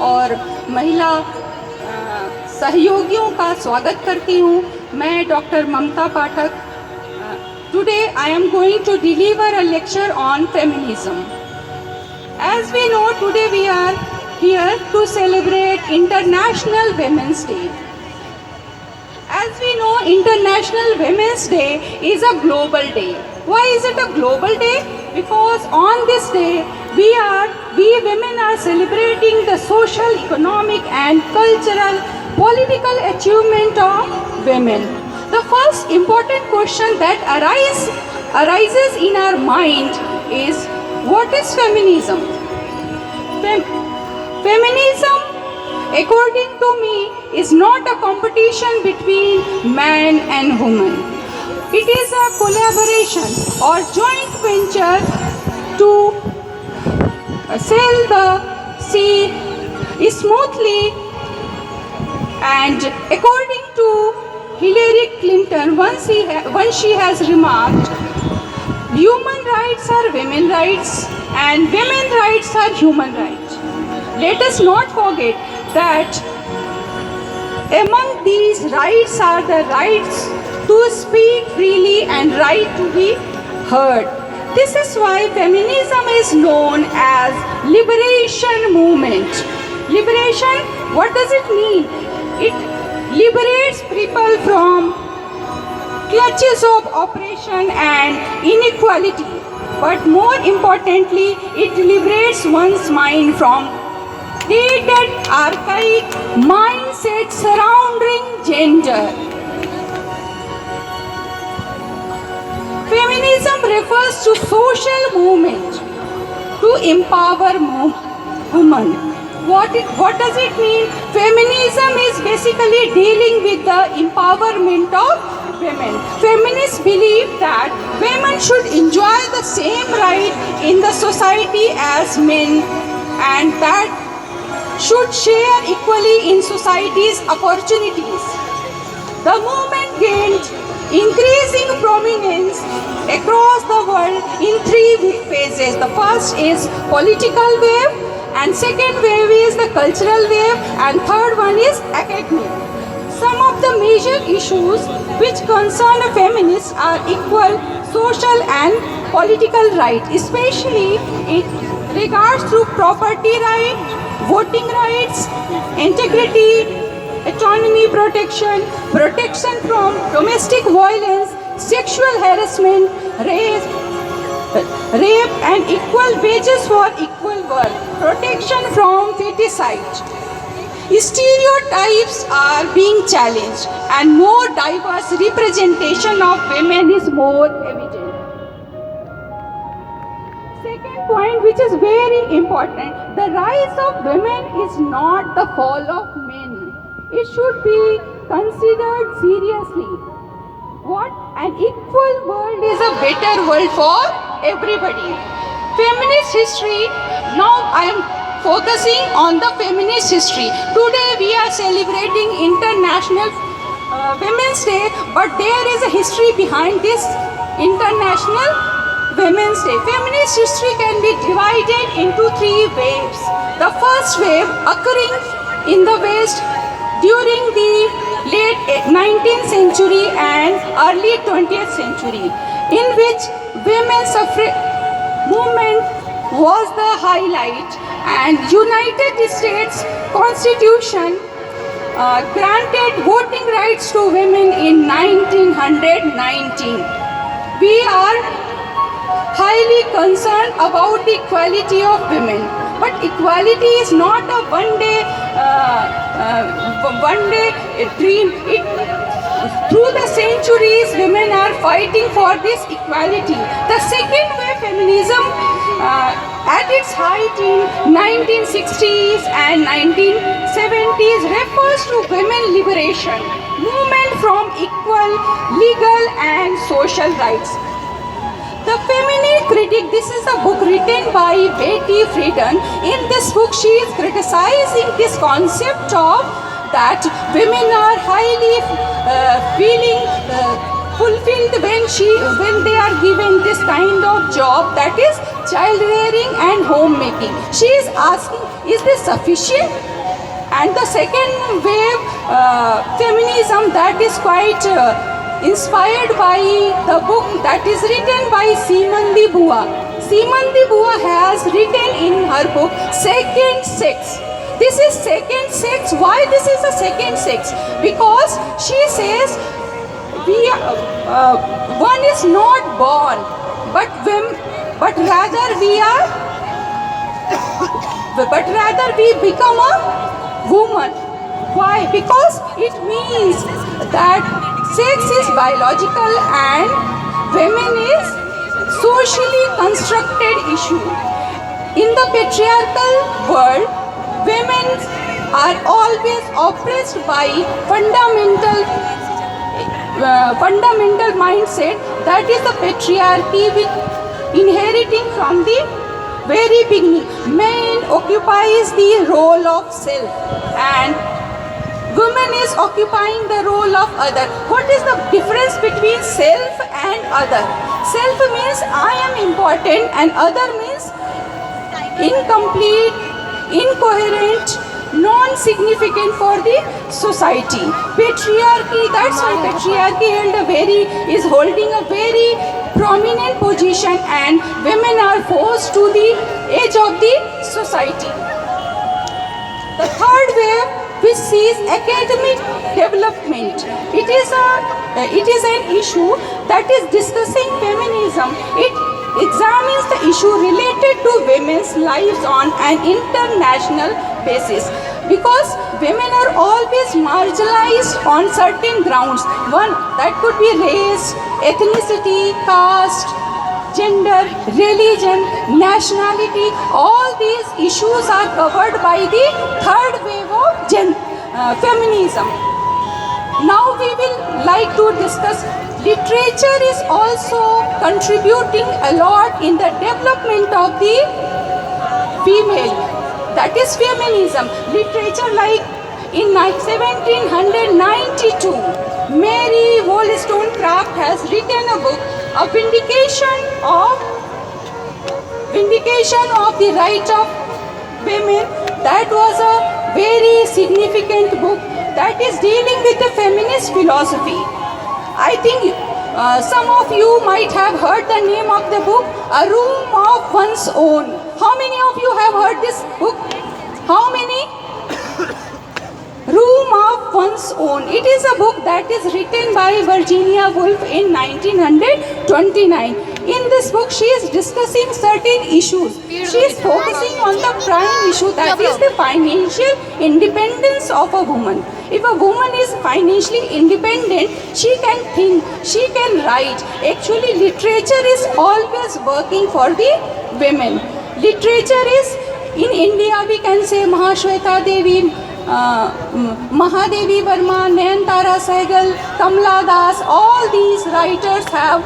और महिला सहयोगियों का स्वागत करती हूँ। मैं doctor Mamta Pathak. Today I am going to deliver a lecture on feminism. As we know, today we are here to celebrate International Women's Day. As we know, International Women's Day is a global day. Why is it a global day? Because on this day, we women are celebrating the social, economic and cultural, political achievement of women. The first important question that arises in our mind is, what is feminism? Feminism, according to me, is not a competition between man and woman. It is a collaboration or joint venture to sail the sea smoothly. And according to Hillary Clinton, once she has remarked, human rights are women rights and women rights are human rights. Let us not forget that among these rights are the rights to speak freely and right to be heard. This is why feminism is known as liberation movement. Liberation, what does it mean? It liberates people from clutches of oppression and inequality, but more importantly, it liberates one's mind from dated archaic mindset surrounding gender. Feminism refers to social movement to empower women. What does it mean? Feminism is basically dealing with the empowerment of women. Feminists believe that women should enjoy the same right in the society as men and that should share equally in society's opportunities. The movement gained increasing prominence across the world in three big phases. The first is political wave, and second wave is the cultural wave, and third one is academic. Some of the major issues which concern feminists are equal social and political rights, especially in regards to property rights, voting rights, integrity, autonomy protection, protection from domestic violence, sexual harassment, rape and equal wages for equal work, protection from feticide. Stereotypes are being challenged and more diverse representation of women is more evident. Second point, which is very important, the rise of women is not the fall of men. It should be considered seriously. What? An equal world is a better world for everybody. Feminist history, now I am focusing on the feminist history. Today we are celebrating International Women's Day, but there is a history behind this International Women's Day. Feminist history can be divided into three waves. The first wave occurring in the West during the late 19th century and early 20th century, in which women's suffrage movement was the highlight, and United States Constitution granted voting rights to women in 1919. We are highly concerned about the equality of women, but equality is not a one-day dream. Through the centuries, women are fighting for this equality. The second wave feminism at its height in 1960s and 1970s refers to women liberation, movement from equal legal and social rights. The Feminine Critic, this is a book written by Betty Friedan. In this book, she is criticizing this concept of that women are highly feeling fulfilled when they are given this kind of job, that is child rearing and homemaking. She is asking, is this sufficient? And the second wave feminism, that is quite inspired by the book that is written by Simone de Beauvoir. Simone de Beauvoir has written in her book Second Sex. This is second sex. Why this is a second sex? Because she says one is not born, but rather we become a woman. Why? Because it means that sex is biological and women is socially constructed issue. In the patriarchal world, women are always oppressed by fundamental mindset, that is the patriarchy, which inheriting from the very beginning. Man occupies the role of self and woman is occupying the role of other. What is the difference between self and other? Self means I am important and other means incomplete, incoherent, non-significant for the society. Patriarchy, that's why patriarchy is holding a very prominent position and women are forced to the edge of the society. The third wave, which sees academic development. It is an issue that is discussing feminism. It examines the issue related to women's lives on an international basis, because women are always marginalized on certain grounds. One, that could be race, ethnicity, caste, gender, religion, nationality. All these issues are covered by the third wave of feminism. Now we will like to discuss literature is also contributing a lot in the development of the female, that is feminism. Literature, like in 1792, Mary Wollstonecraft has written a book, a vindication of the right of women. That was a very significant book that is dealing with the feminist philosophy. I think some of you might have heard the name of the book, A Room of One's Own. How many of you have heard this book? How many? Room of One's Own. It is a book that is written by Virginia Woolf in 1929. In this book, she is discussing certain issues. She is focusing on the prime issue, that is the financial independence of a woman. If a woman is financially independent, she can think, she can write. Actually, literature is always working for the women. Literature is, in India, we can say Mahashweta Devi, Mahadevi Verma, Nayantara Sehgal, Kamala Das. All these writers have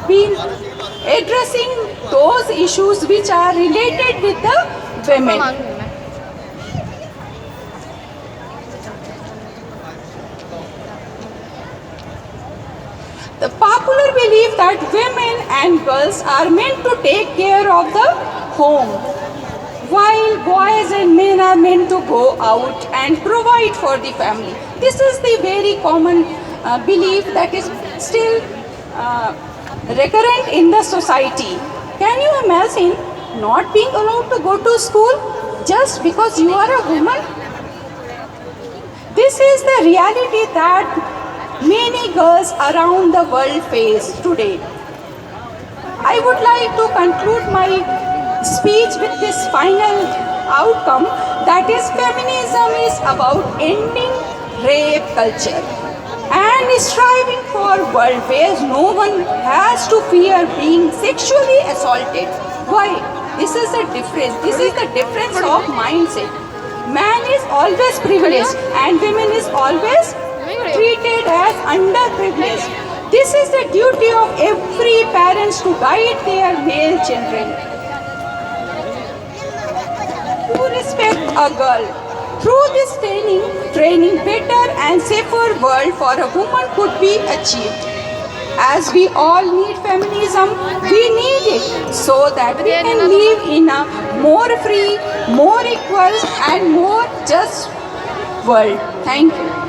been addressing those issues which are related with the women. The popular belief that women and girls are meant to take care of the home, while boys and men are meant to go out and provide for the family. This is the very common belief that is still recurrent in the society. Can you imagine not being allowed to go to school just because you are a woman? This is the reality that many girls around the world face today. I would like to conclude my speech with this final outcome, that is, feminism is about ending rape culture and striving for a world where no one has to fear being sexually assaulted. Why? This is the difference. This is the difference of mindset. Man is always privileged and women is always treated as underprivileged. This is the duty of every parent to guide their male children to respect a girl. Through this training, better and safer world for a woman could be achieved. As we all need feminism, we need it so that we can live in a more free, more equal, and more just world. Thank you.